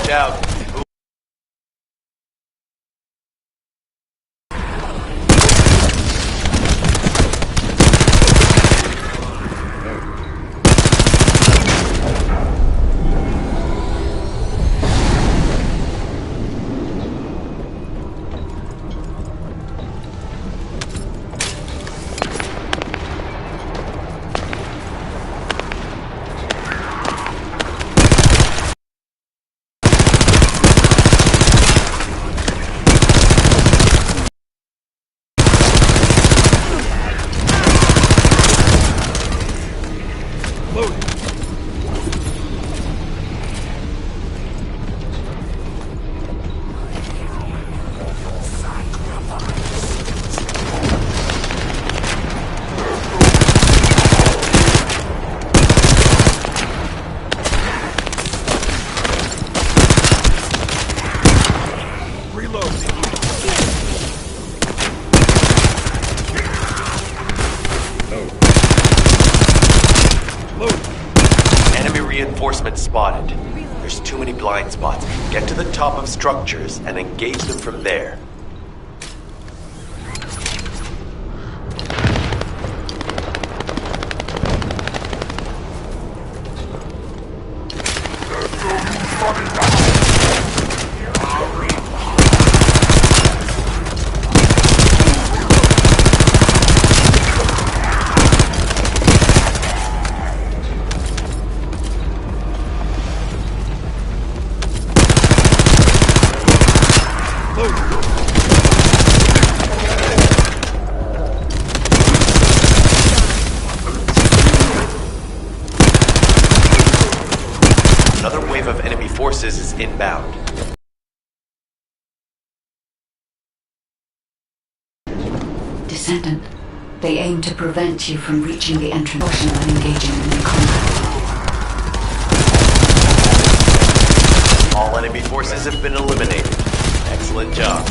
Out. Reinforcements spotted. There's too many blind spots. Get to the top of structures and engage them from there. inbound. Descendant, they aim to prevent you from reaching the entrance portion when engaging in the combat. All enemy forces have been eliminated. Excellent job.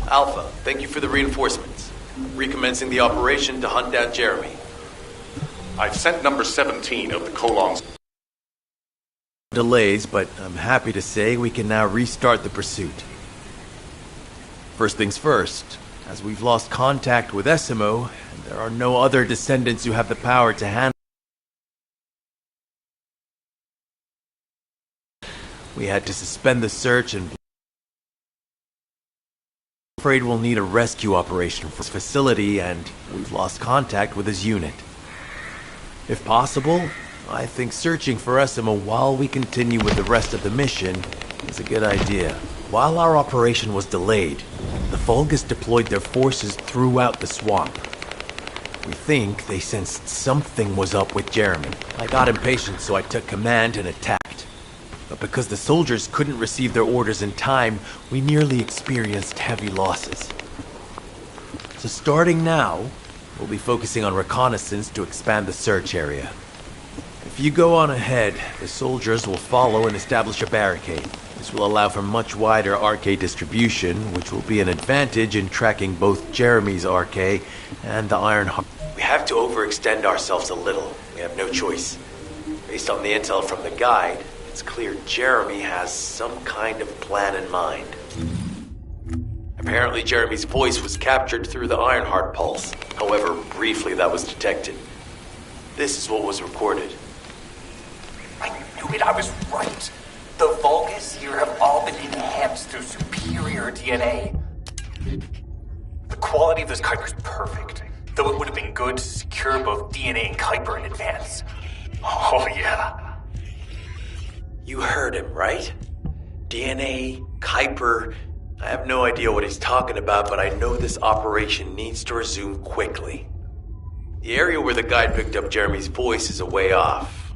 Alpha, thank you for the reinforcements. Recommencing the operation to hunt down Jeremy. I've sent number 17 of the Colongs. Delays, but I'm happy to say we can now restart the pursuit. First things first, as we've lost contact with Esimo, and there are no other descendants who have the power to handle. We had to suspend the search and afraid we'll need a rescue operation for his facility, and we've lost contact with his unit. If possible, I think searching for Esimo while we continue with the rest of the mission is a good idea. While our operation was delayed, the Vulgus deployed their forces throughout the swamp. We think they sensed something was up with Jeremy. I got impatient, so I took command and attacked. But because the soldiers couldn't receive their orders in time, we nearly experienced heavy losses. So starting now, we'll be focusing on reconnaissance to expand the search area. If you go on ahead, the soldiers will follow and establish a barricade. This will allow for much wider RK distribution, which will be an advantage in tracking both Jeremy's RK and the Ironheart. We have to overextend ourselves a little. We have no choice. Based on the intel from the guide, it's clear Jeremy has some kind of plan in mind. Apparently Jeremy's voice was captured through the Ironheart pulse. However, briefly that was detected. This is what was recorded. I knew it, I was right. The Vulgus here have all been enhanced through superior DNA. The quality of this Kuiper's perfect, though it would have been good to secure both DNA and Kuiper in advance. Oh yeah. You heard him, right? DNA, Kuiper. I have no idea what he's talking about, but I know this operation needs to resume quickly. The area where the guide picked up Jeremy's voice is a way off.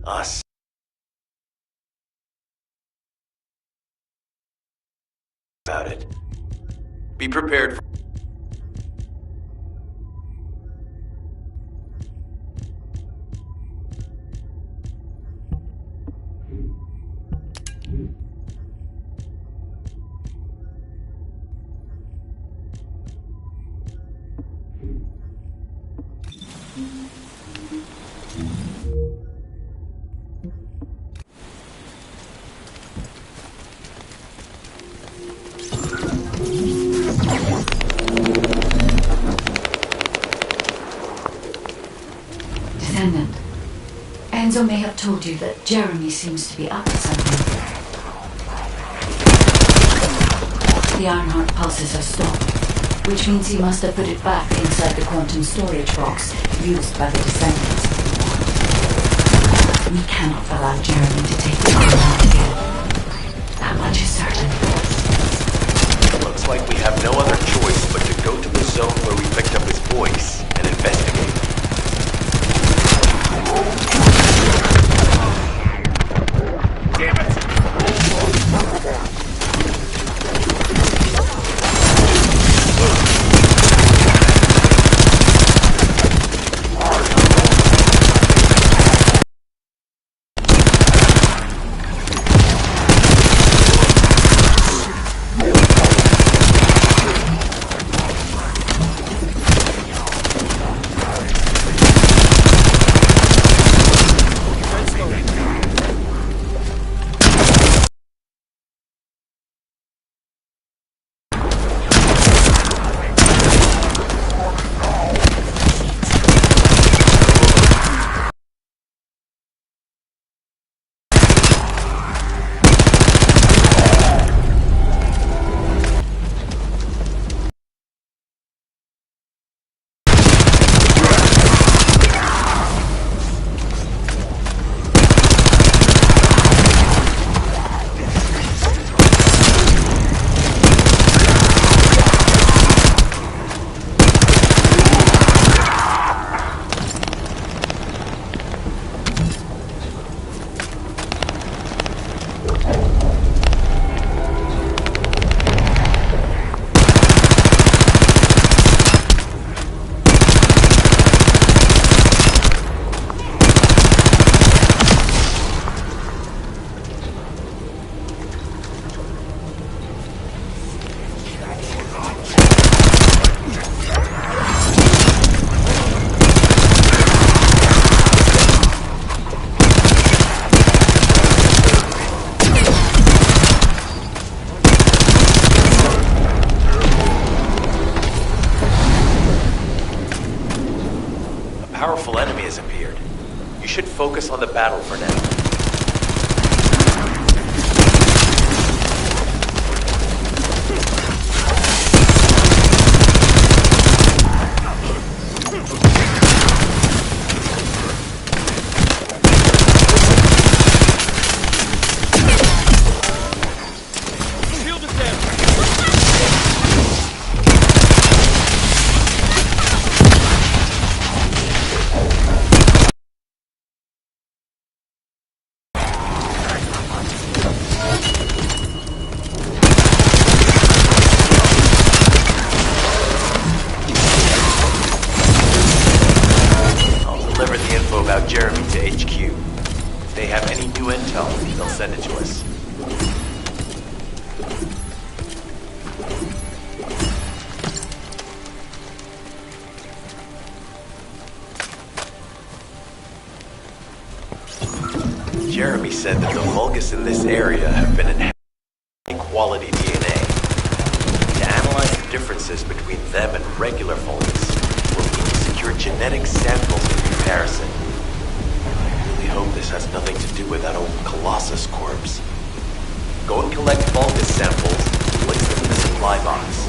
Us. About it. Be prepared for Descendant. Enzo may have told you that Jeremy seems to be up to something. The Ironheart pulses have stopped, which means he must have put it back inside the quantum storage box used by the Descendants. We cannot allow Jeremy to take the Ironheart again. That much is certain. Looks like we have no other choice but to go to the zone where we picked up his voice and investigate. Damn it! powerful enemy has appeared. You should focus on the battle for now. About Jeremy to HQ. If they have any new intel, they'll send it to us. Jeremy said that the Vulgus in this area have been inheriting high-quality DNA. To analyze the differences between them and regular Vulgus, we'll need to secure genetic samples in comparison. I hope this has nothing to do with that old Colossus corpse. Go and collect Vulgus samples and place them in the supply box.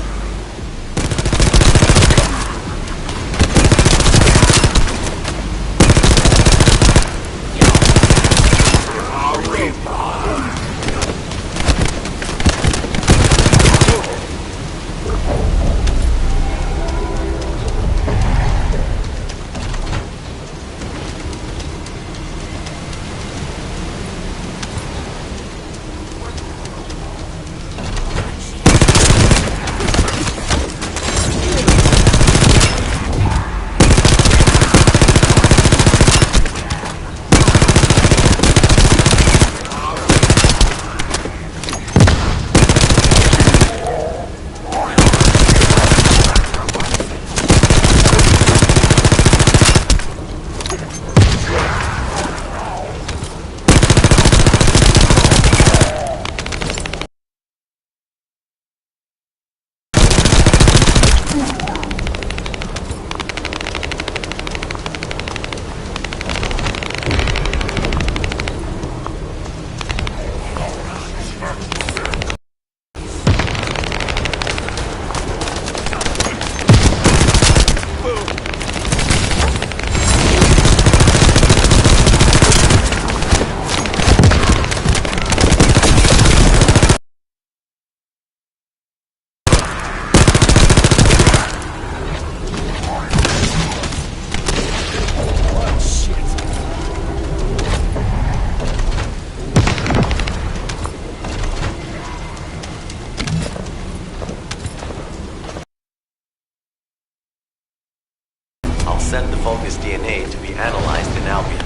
Send the Vulgus DNA to be analyzed in Albion.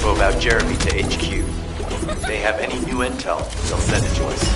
About Jeremy to HQ. If they have any new intel, they'll send it to us.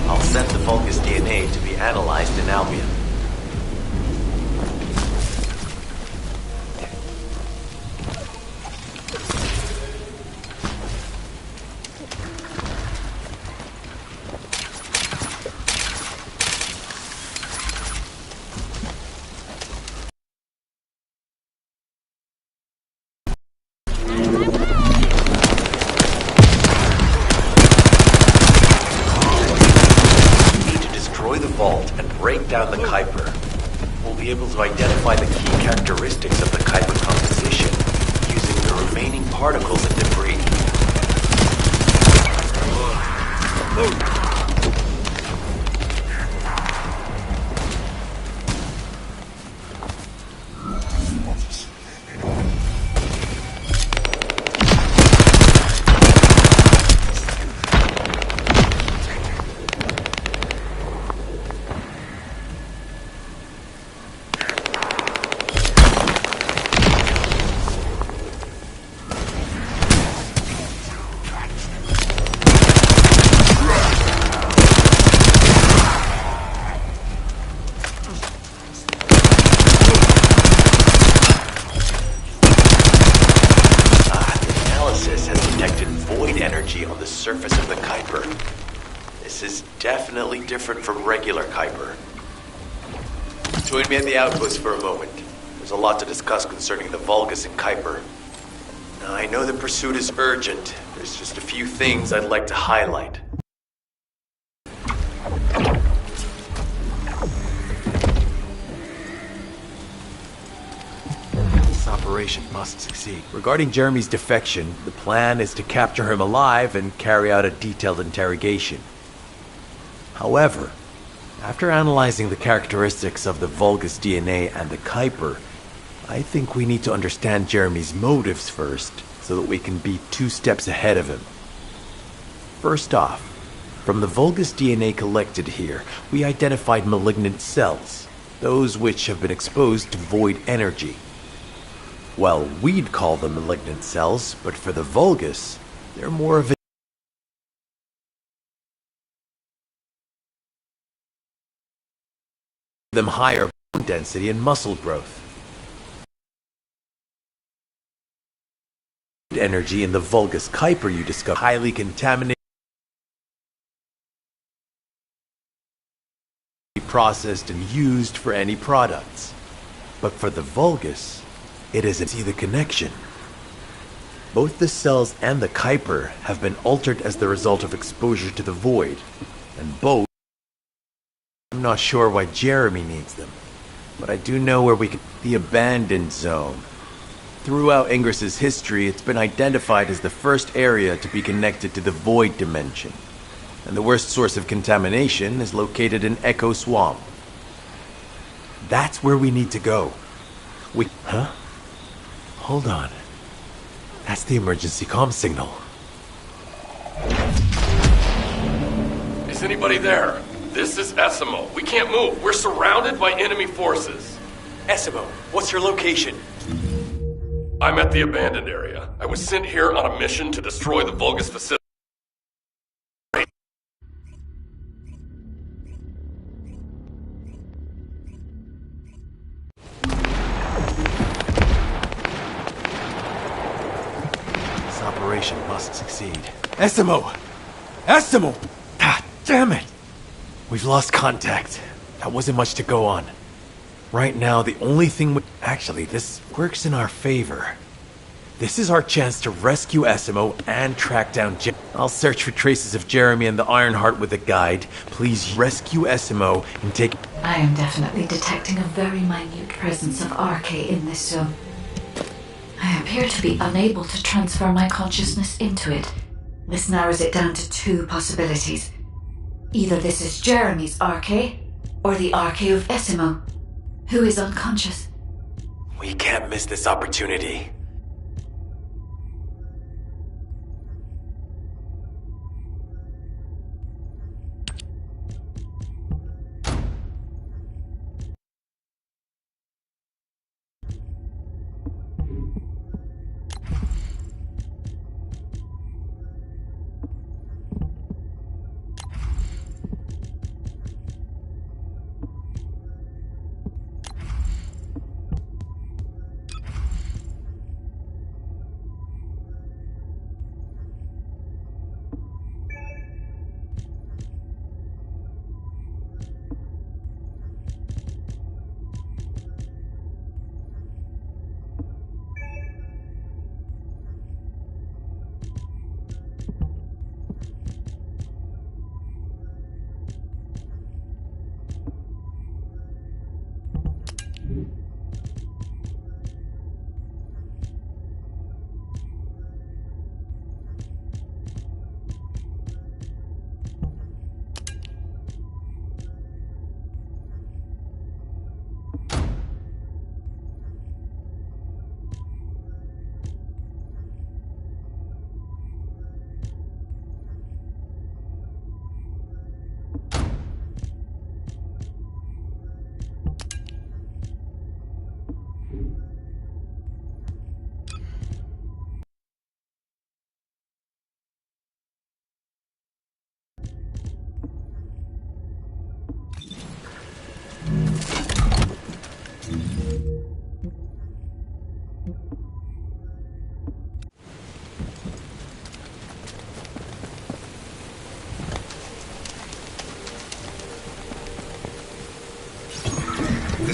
I'll send the Vulgus DNA to be analyzed in Albion. Down the Kuiper. We'll be able to identify the key characteristics of the Kuiper composition using the remaining particles and debris. On the surface of the Kuiper. This is definitely different from regular Kuiper. Join me at the outpost for a moment. There's a lot to discuss concerning the Vulgus and Kuiper. Now, I know the pursuit is urgent. There's just a few things I'd like to highlight. Operation must succeed. Regarding Jeremy's defection, the plan is to capture him alive and carry out a detailed interrogation. However, after analyzing the characteristics of the Vulgus DNA and the Kuiper, I think we need to understand Jeremy's motives first, so that we can be 2 steps ahead of him. First off, from the Vulgus DNA collected here, we identified malignant cells, those which have been exposed to void energy. Well, we'd call them malignant cells, but for the Vulgus, they're more of a them higher bone density and muscle growth. Energy in the Vulgus Kuiper you discover highly contaminated, processed and used for any products. But for the Vulgus, it isn't. See the connection. Both the cells and the Kuiper have been altered as the result of exposure to the void, and both. I'm not sure why Jeremy needs them, but I do know where we can. The abandoned zone. Throughout Ingris's history, it's been identified as the first area to be connected to the void dimension, and the worst source of contamination is located in Echo Swamp. That's where we need to go. Huh? Hold on. That's the emergency comm signal. Is anybody there? This is Essimo. We can't move. We're surrounded by enemy forces. Essimo, what's your location? I'm at the abandoned area. I was sent here on a mission to destroy the Vulgus facility. This operation must succeed. Essimo! Essimo! Ah, damn it! We've lost contact. That wasn't much to go on. Right now, the only thing actually, this works in our favor. This is our chance to rescue Essimo and track down I'll search for traces of Jeremy and the Ironheart with a guide. Please rescue Essimo and take... I am definitely detecting a very minute presence of RK in this zone. I appear to be unable to transfer my consciousness into it. This narrows it down to 2 possibilities. Either this is Jeremy's RK, or the RK of Essimo, who is unconscious. We can't miss this opportunity.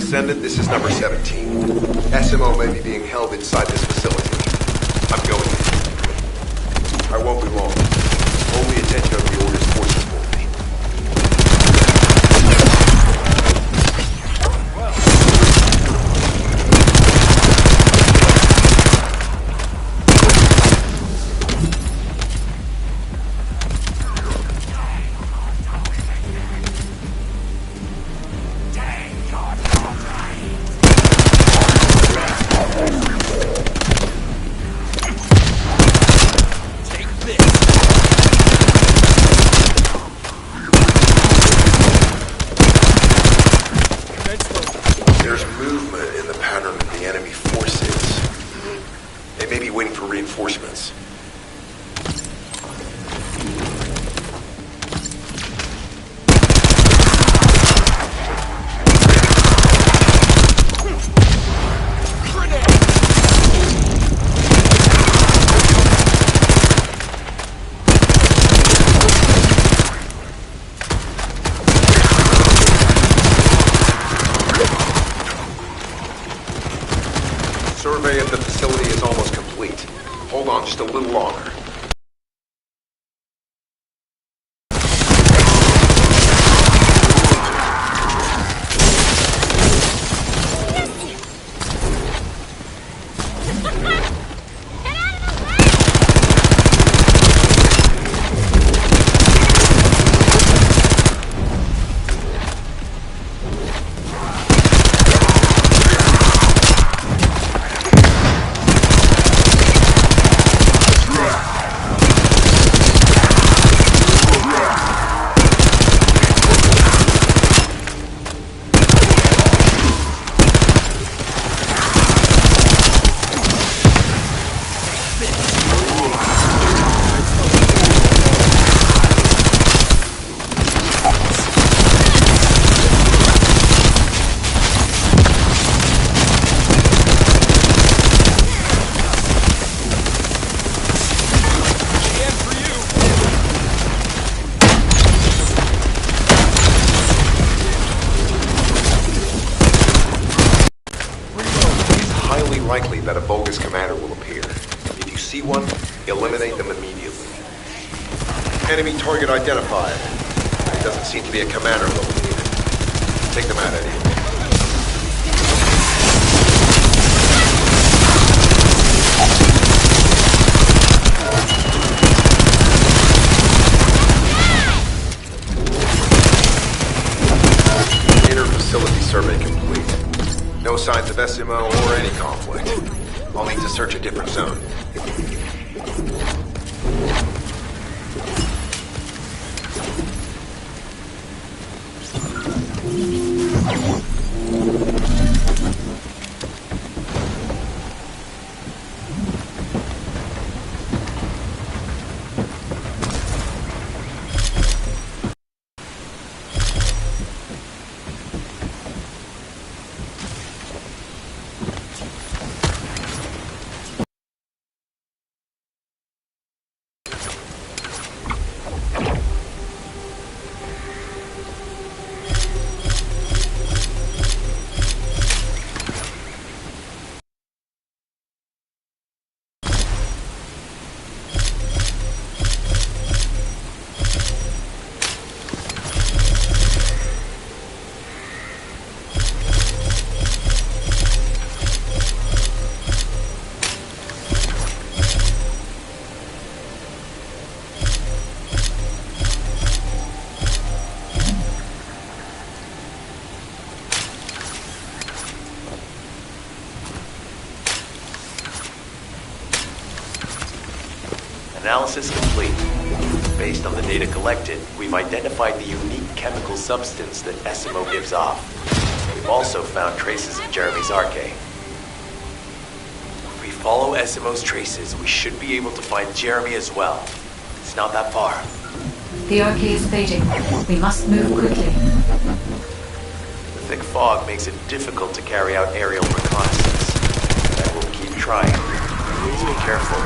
Descendant, this is number 17. SMO may be being held inside this facility. I'm going in. I won't be long. Only attention of the Order's forces for me. There's movement in the pattern of the enemy forces. They may be waiting for reinforcements. Survey of the facility is almost complete. Hold on just a little longer. Likely that a bogus commander will appear. If you see one, eliminate them immediately. Enemy target identified. It doesn't seem to be a commander located. Take them out anyway. Inner facility survey complete. No signs of SMO or any conflict. I'll need to search a different zone. Analysis complete. Based on the data collected, we've identified the unique chemical substance that SMO gives off. We've also found traces of Jeremy's Arche. If we follow SMO's traces, we should be able to find Jeremy as well. It's not that far. The Arche is fading. We must move quickly. The thick fog makes it difficult to carry out aerial reconnaissance. But we'll keep trying. Please be careful.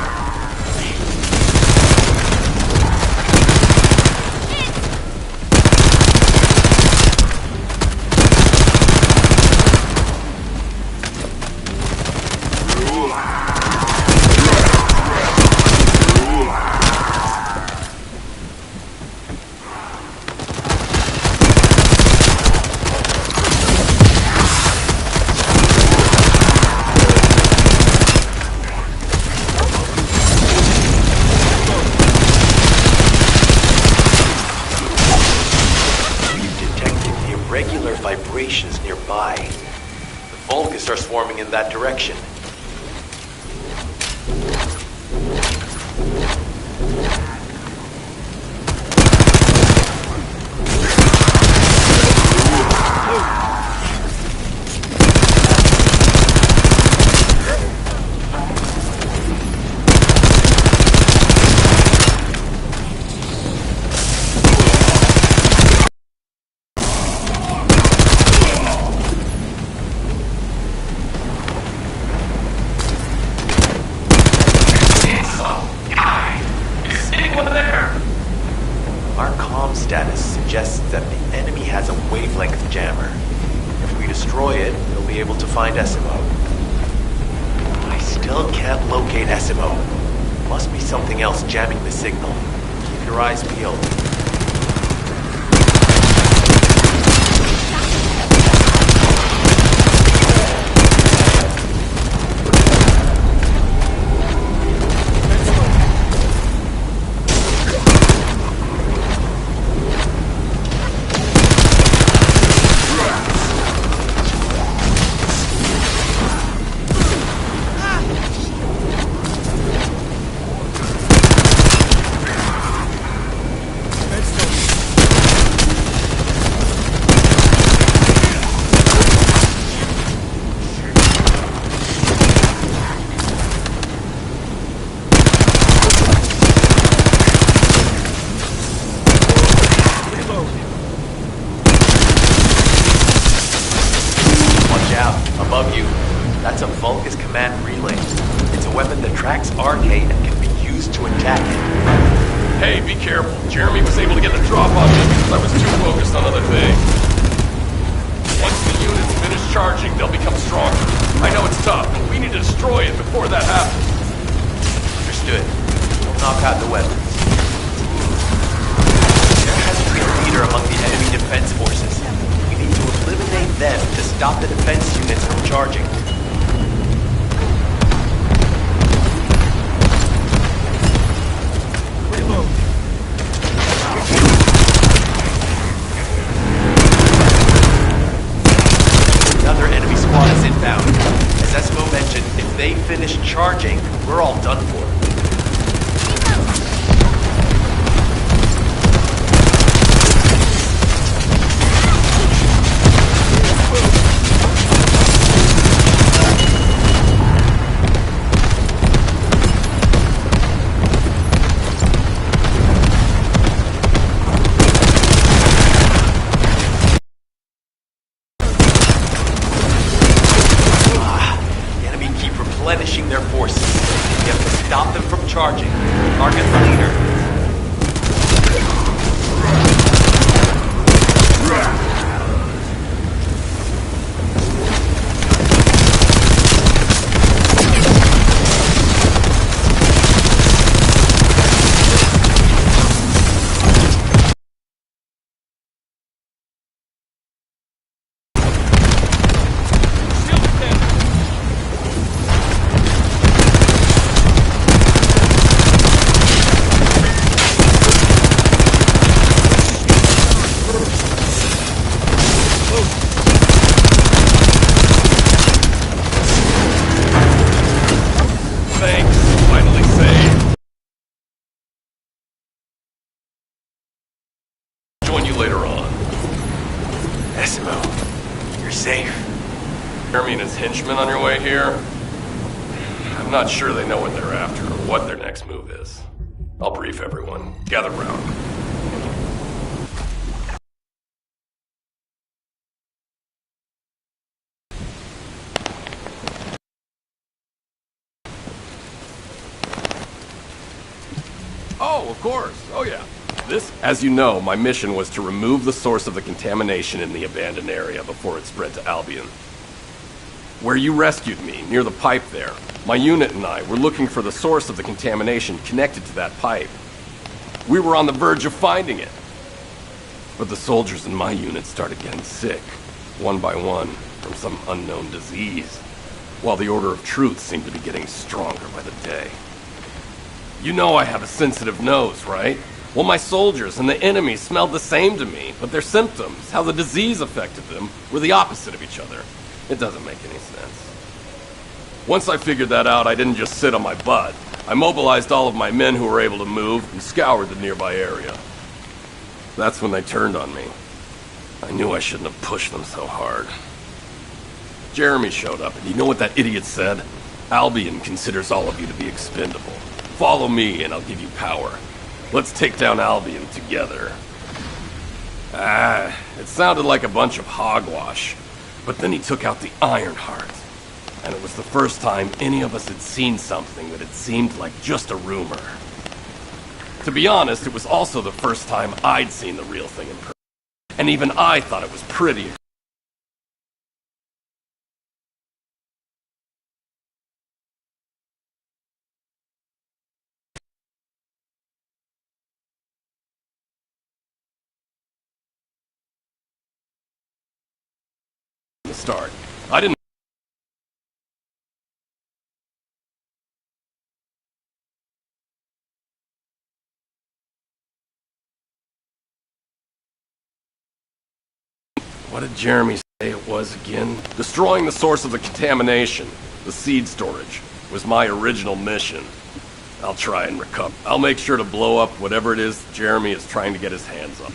irregular vibrations nearby. The Vulgus are swarming in that direction. Our comm status suggests that the enemy has a wavelength jammer. If we destroy it, we'll be able to find Essimo. I still can't locate Essimo. Must be something else jamming the signal. Keep your eyes peeled. Above you. That's a Vulgus command relay. It's a weapon that tracks RK and can be used to attack it. Hey, be careful. Jeremy was able to get the drop on me because I was too focused on other things. Once the units finish charging, they'll become stronger. I know it's tough, but we need to destroy it before that happens. Understood. We'll knock out the weapons. There has to be a leader among the enemy defense forces. We need to eliminate them to stop the defense units from charging. Reload. Another enemy squad is inbound. As Esmo mentioned, if they finish charging, we're all done for. Replenishing their forces. We have to stop them from charging. Target the leader. Join you later on. Essimo, you're safe. Jeremy and his henchmen on your way here? I'm not sure they know what they're after or what their next move is. I'll brief everyone. Gather round. Oh, of course. Oh, yeah. As you know, my mission was to remove the source of the contamination in the abandoned area before it spread to Albion. Where you rescued me, near the pipe there, my unit and I were looking for the source of the contamination connected to that pipe. We were on the verge of finding it. But the soldiers in my unit started getting sick, one by one, from some unknown disease, while the Order of Truth seemed to be getting stronger by the day. You know I have a sensitive nose, right? Well, my soldiers and the enemy smelled the same to me, but their symptoms, how the disease affected them, were the opposite of each other. It doesn't make any sense. Once I figured that out, I didn't just sit on my butt. I mobilized all of my men who were able to move and scoured the nearby area. That's when they turned on me. I knew I shouldn't have pushed them so hard. Jeremy showed up, and you know what that idiot said? Albion considers all of you to be expendable. Follow me, and I'll give you power. Let's take down Albion together. It sounded like a bunch of hogwash. But then he took out the Ironheart. And it was the first time any of us had seen something that had seemed like just a rumor. To be honest, it was also the first time I'd seen the real thing in person. And even I thought it was pretty. To start. I didn't What did Jeremy say it was again? Destroying the source of the contamination, the seed storage, was my original mission. I'll try and recover. I'll make sure to blow up whatever it is Jeremy is trying to get his hands on.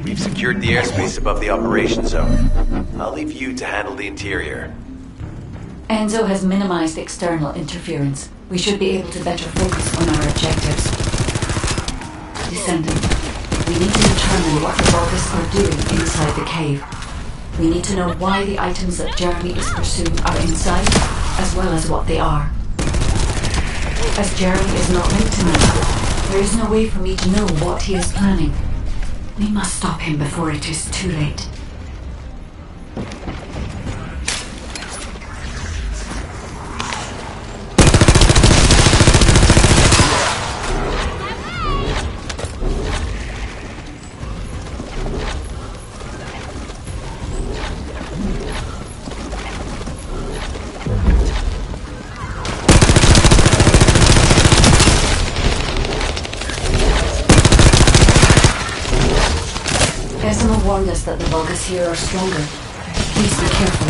We've secured the airspace above the operation zone. I'll leave you to handle the interior. Enzo has minimized external interference. We should be able to better focus on our objectives. Descendant, we need to determine what the Vulgus are doing inside the cave. We need to know why the items that Jeremy is pursuing are inside, as well as what they are. As Jeremy is not linked to me, there is no way for me to know what he is planning. We must stop him before it is too late. warned us that the Vulgus here are stronger. Please be careful.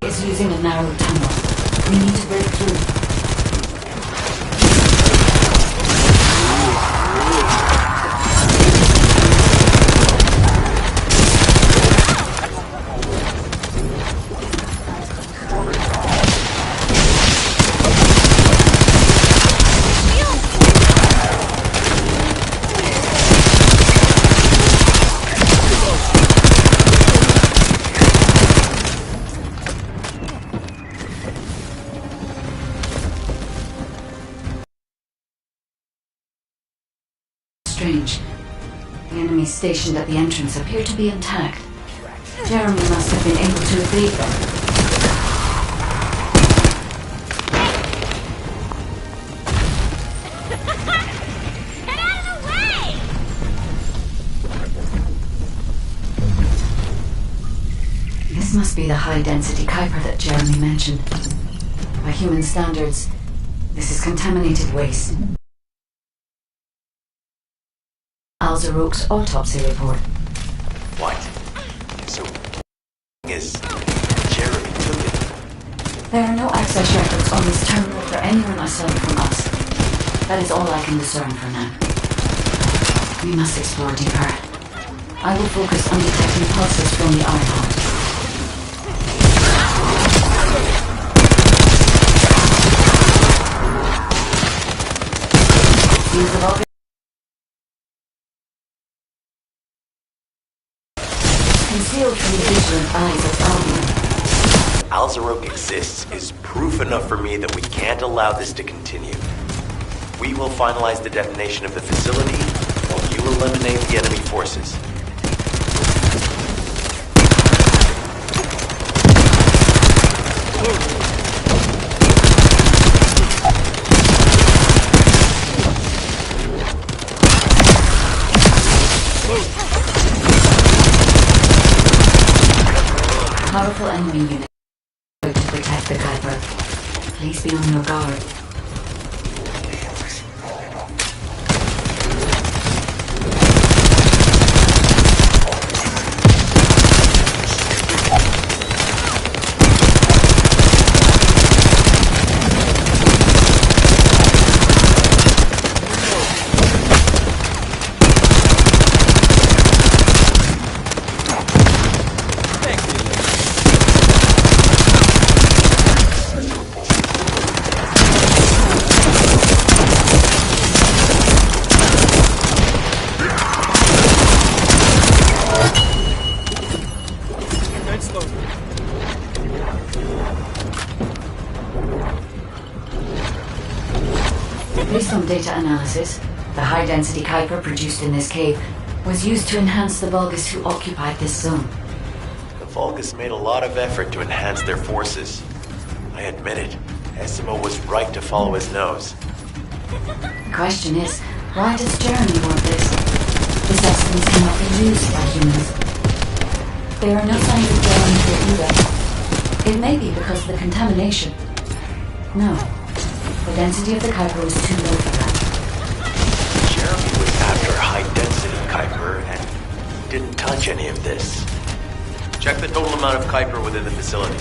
Is using a narrow tunnel. We need to break through. Strange. The enemies stationed at the entrance appear to be intact. Jeremy must have been able to evade them. Get out of the way! This must be the high-density Kuiper that Jeremy mentioned. By human standards, this is contaminated waste. Al-Zarok's autopsy report. What? So, is Jeremy took it? There are no access records on this terminal for anyone aside from us. That is all I can discern for now. We must explore deeper. I will focus on detecting pulses from the iron heart. Use of all concealed from the vigilant eyes of Albion. Al-Zarok exists is proof enough for me that we can't allow this to continue. We will finalize the detonation of the facility while you eliminate the enemy forces. Powerful enemy unit to protect the Kuiper. Please be on your guard. Based on data analysis, the high-density Kuiper produced in this cave was used to enhance the Vulgus who occupied this zone. The Vulgus made a lot of effort to enhance their forces. I admit it. Essimo was right to follow his nose. The question is, why does Jeremy want this? This essence cannot be used by humans. There are no signs of Jeremy here either. It may be because of the contamination. No. The density of the Kuiper was too low for that. Jeremy was after high-density Kuiper and didn't touch any of this. Check the total amount of Kuiper within the facility.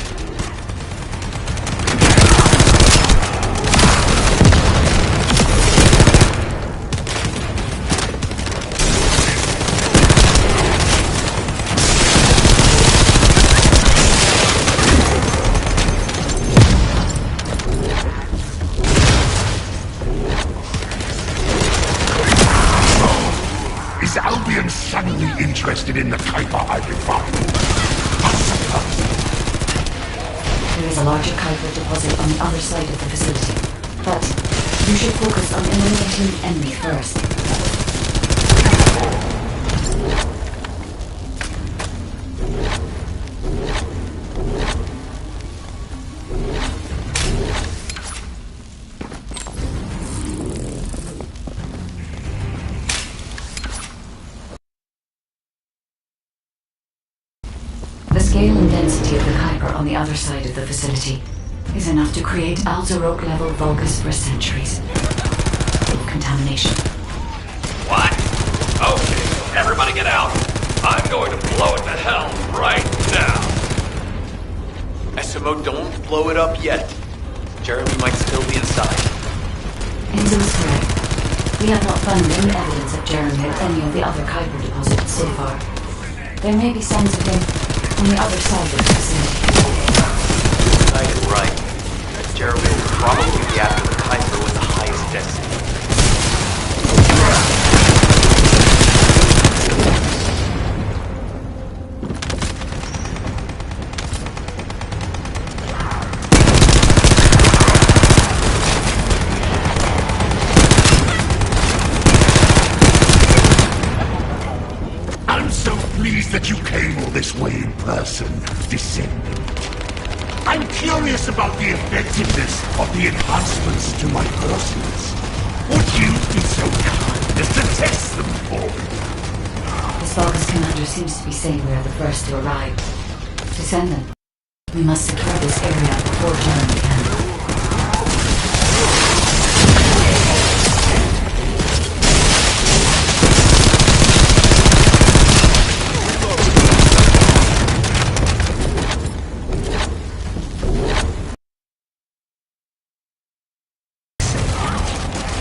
Is Albion suddenly interested in the Kuiper I refined? There is a larger Kuiper deposit on the other side of the facility. But you should focus on eliminating the enemy first. scale and density of the Kuiper on the other side of the facility is enough to create Alzarok-level Vulgus for centuries. Contamination. What? Okay, everybody get out. I'm going to blow it to hell right now. SMO, don't blow it up yet. Jeremy might still be inside. Enzo is correct. We have not found any evidence of Jeremy at any of the other Kuiper deposits so far. There may be signs of him on the other side of the facility. Knight is right. Jeremy will probably be after the Kuiper with the highest density. I'm so pleased that you came all this way in person, Descendant. I'm curious about the effectiveness of the enhancements to my forces. Would you be so kind as to test them for me? This Vulgus commander seems to be saying we are the first to arrive. Descendant, we must secure this area before Jeremy can.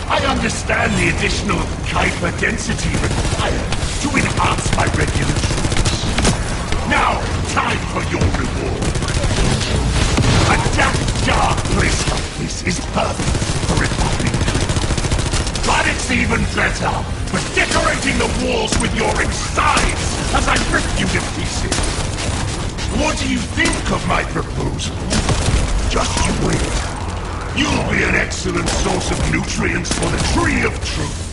I understand the additional Kuiper density required to enhance my regular troops. Now, time for your reward. A dark place like this is perfect for refining. But it's even better for decorating the walls with your insides as I rip you to pieces. What do you think of my proposal? Just you wait. You'll be an excellent source of nutrients for the Tree of Truth.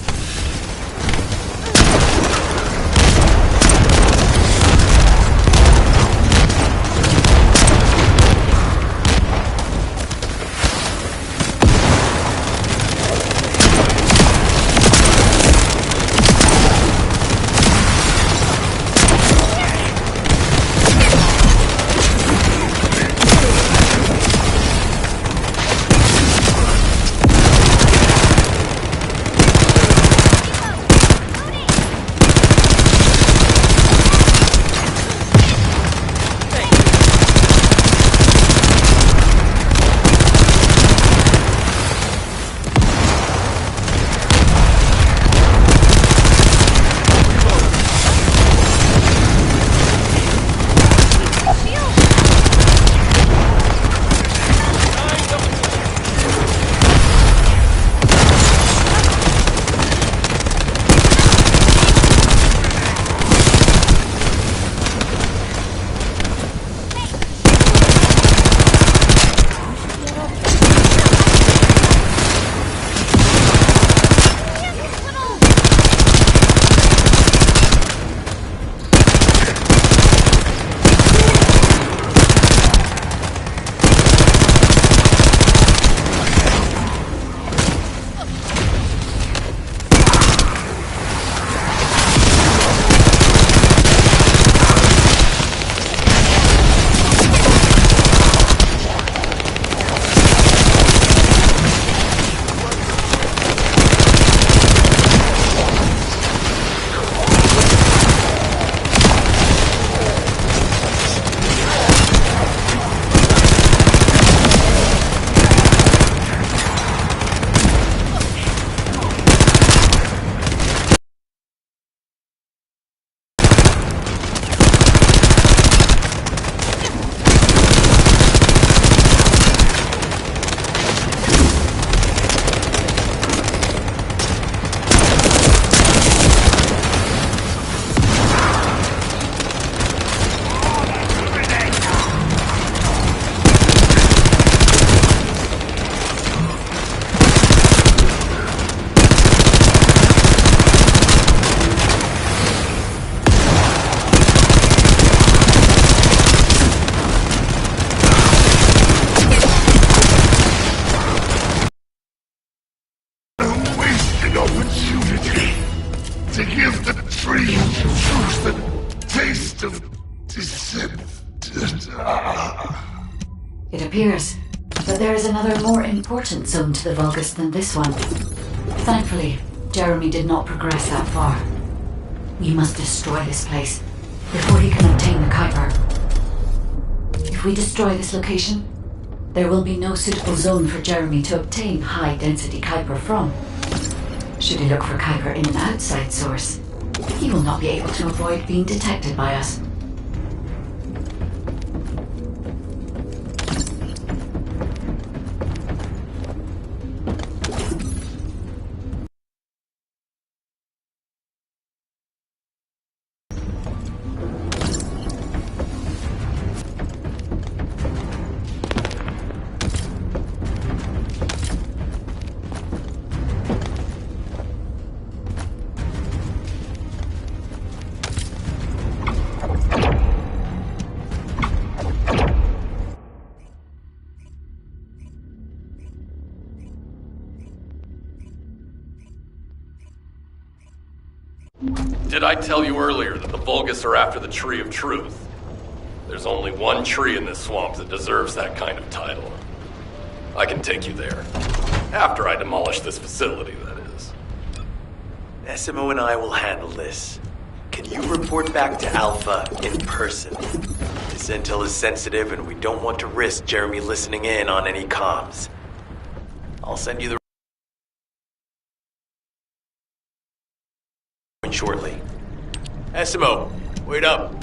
to give the tree of truth the taste of descent. It appears that there is another more important zone to the Vulgus than this one. Thankfully, Jeremy did not progress that far. We must destroy this place before he can obtain the Kuiper. If we destroy this location, there will be no suitable zone for Jeremy to obtain high-density Kuiper from. Should he look for Kuiper in an outside source, he will not be able to avoid being detected by us. Did I tell you earlier that the Vulgus are after the Tree of Truth? There's only one tree in this swamp that deserves that kind of title. I can take you there. After I demolish this facility, that is. Essimo and I will handle this. Can you report back to Alpha in person? This intel is sensitive and we don't want to risk Jeremy listening in on any comms. I'll send you the shortly. Essimo, wait up.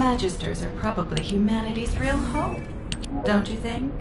Magisters are probably humanity's real hope, don't you think?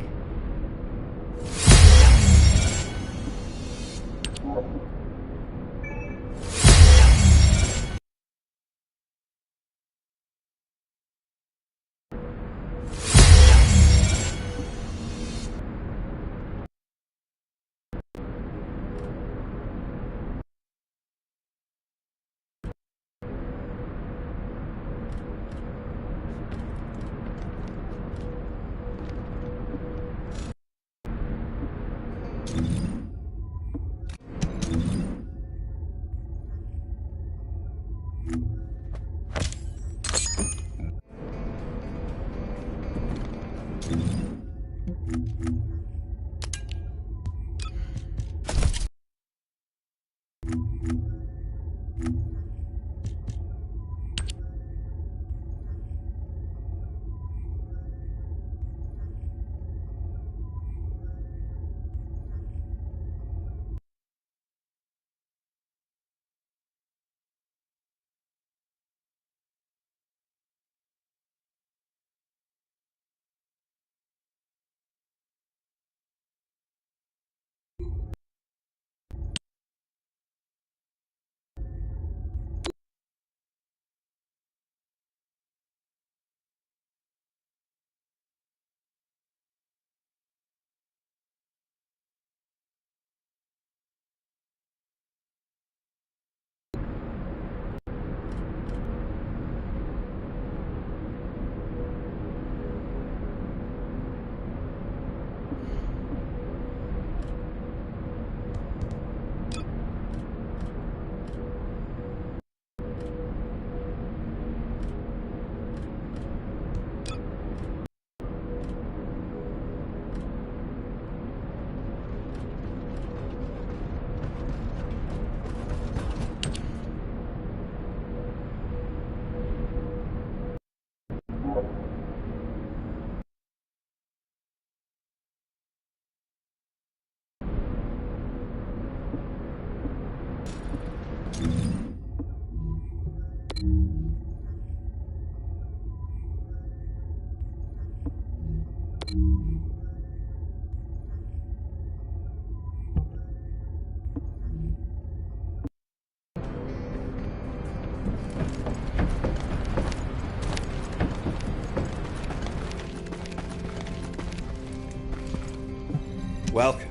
Welcome.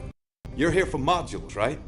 You're here for modules, right?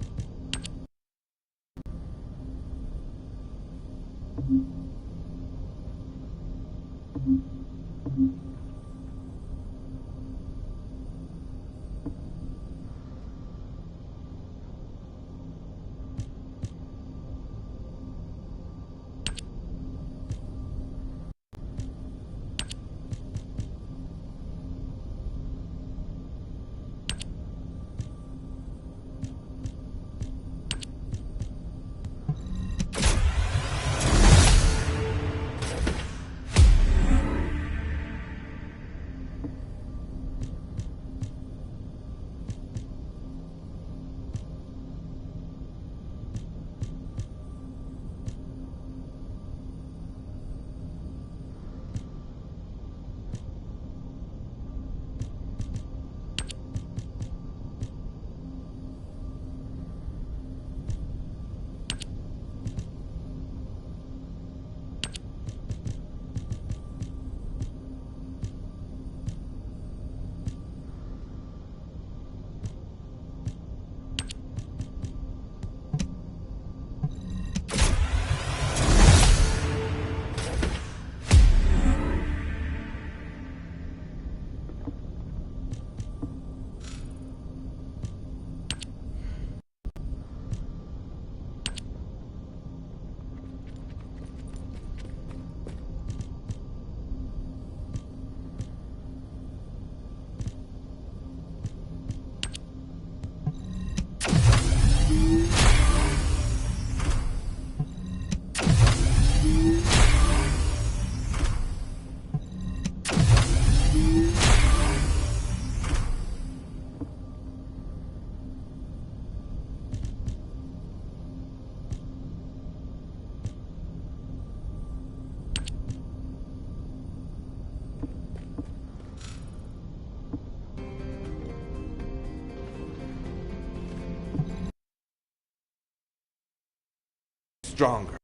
stronger.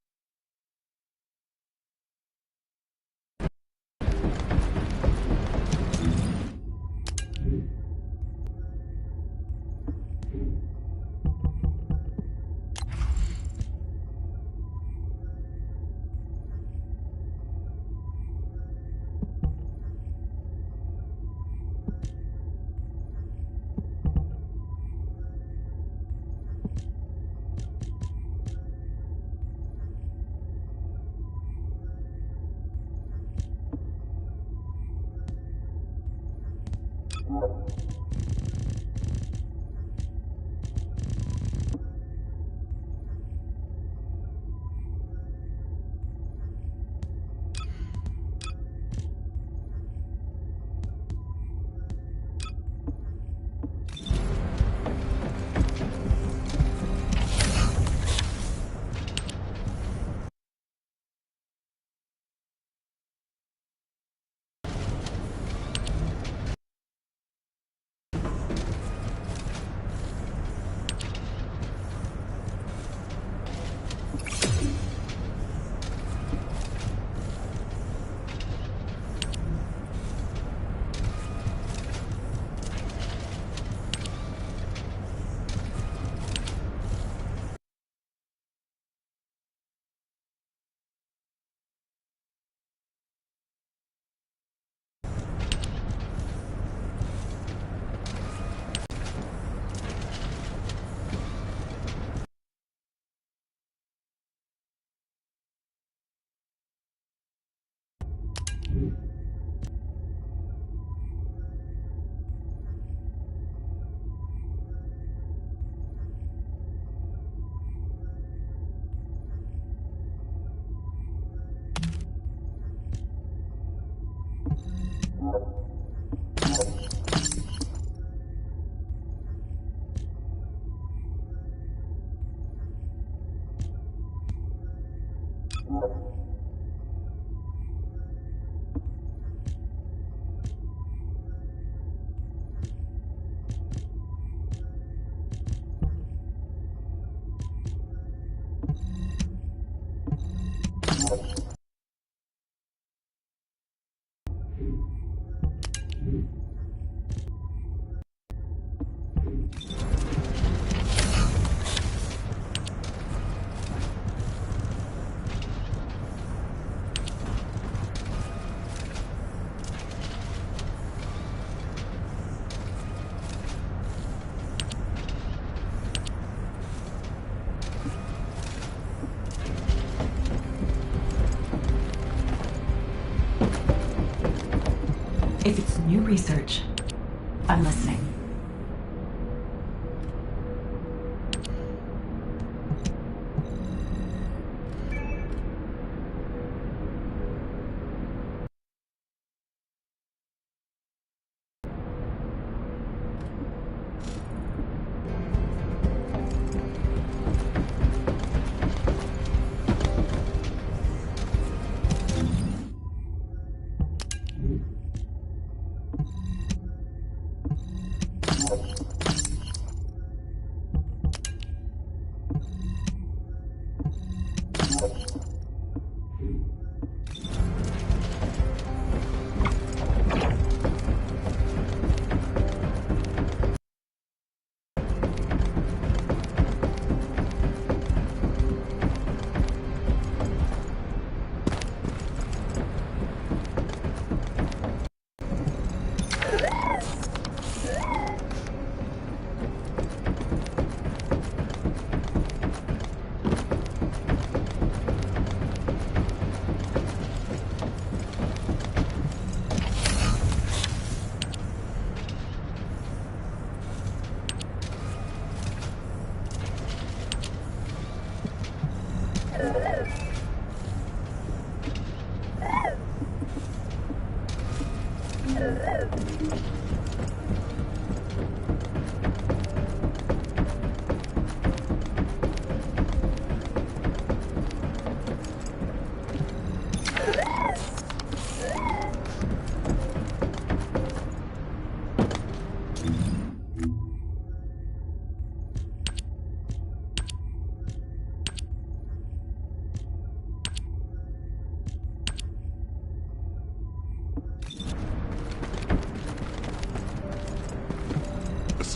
If it's new research, I'm listening.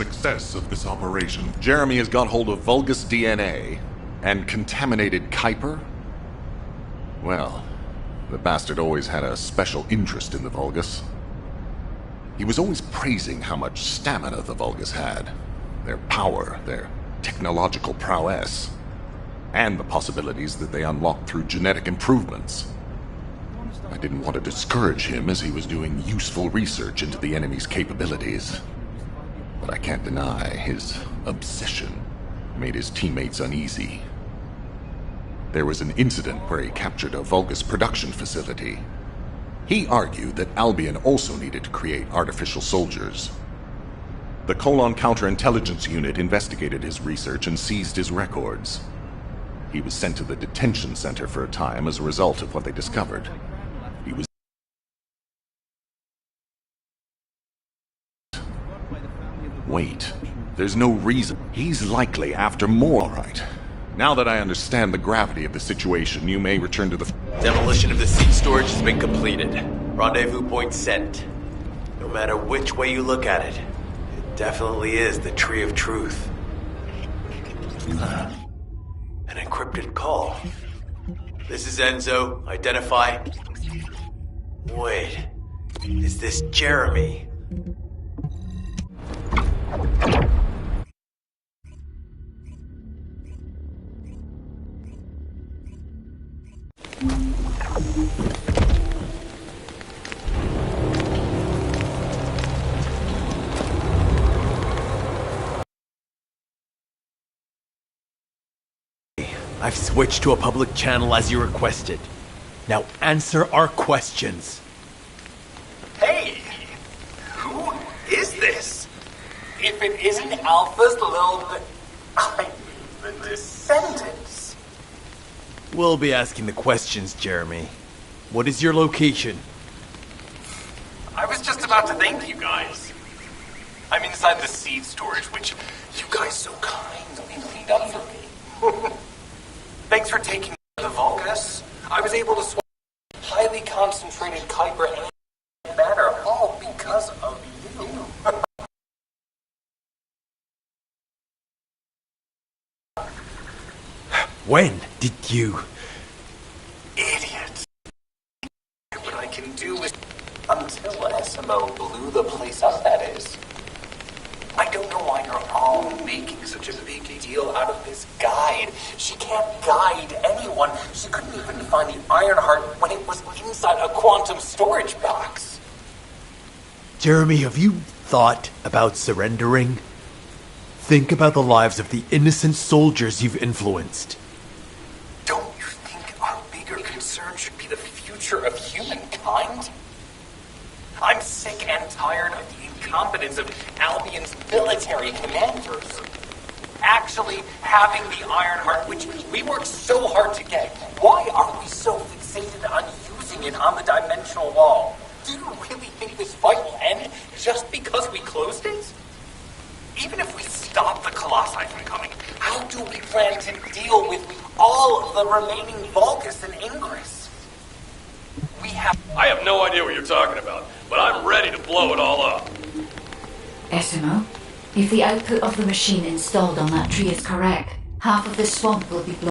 success of this operation. Jeremy has got hold of Vulgus DNA and contaminated Kuiper? Well, the bastard always had a special interest in the Vulgus. He was always praising how much stamina the Vulgus had, their power, their technological prowess, and the possibilities that they unlocked through genetic improvements. I didn't want to discourage him as he was doing useful research into the enemy's capabilities. But I can't deny his obsession made his teammates uneasy. There was an incident where he captured a Vulgus production facility. He argued that Albion also needed to create artificial soldiers. The Colon Counterintelligence Unit investigated his research and seized his records. He was sent to the detention center for a time as a result of what they discovered. He was... Wait, there's no reason. He's likely after more. All right. Now that I understand the gravity of the situation, you may return to the... Demolition of the seed storage has been completed. Rendezvous point set. No matter which way you look at it, it definitely is the Tree of Truth. An encrypted call. This is Enzo. Identify. Wait. Is this Jeremy? I've switched to a public channel as you requested. Now answer our questions. Hey! Who is this? If it isn't Alpha's little... the Descendants. We'll be asking the questions, Jeremy. What is your location? I was just about to thank you guys. I'm inside the seed storage, which you guys so kindly cleaned up for me. Thanks for taking the Vulgus. I was able to swap highly concentrated Kuiper and matter, all because of you. When did you... Idiot. What I can do is... Until SMO blew the place up, that is. I don't know why you're all making such a big deal out of this guide. She can't guide anyone. She couldn't even find the Ironheart when it was inside a quantum storage box. Jeremy, have you thought about surrendering? Think about the lives of the innocent soldiers you've influenced. Don't you think our bigger concern should be the future of humankind? I'm sick and tired of the incompetence of Albion's military commanders. Actually having the Ironheart, which we worked so hard to get, why are we so fixated on using it on the dimensional wall? Do you really think this fight will end just because we closed it? Even if we stop the Colossi from coming, how do we plan to deal with all of the remaining Vulgus and Ingress? I have no idea what you're talking about, but I'm ready to blow it all up. SMO, if the output of the machine installed on that tree is correct, half of the swamp will be blown.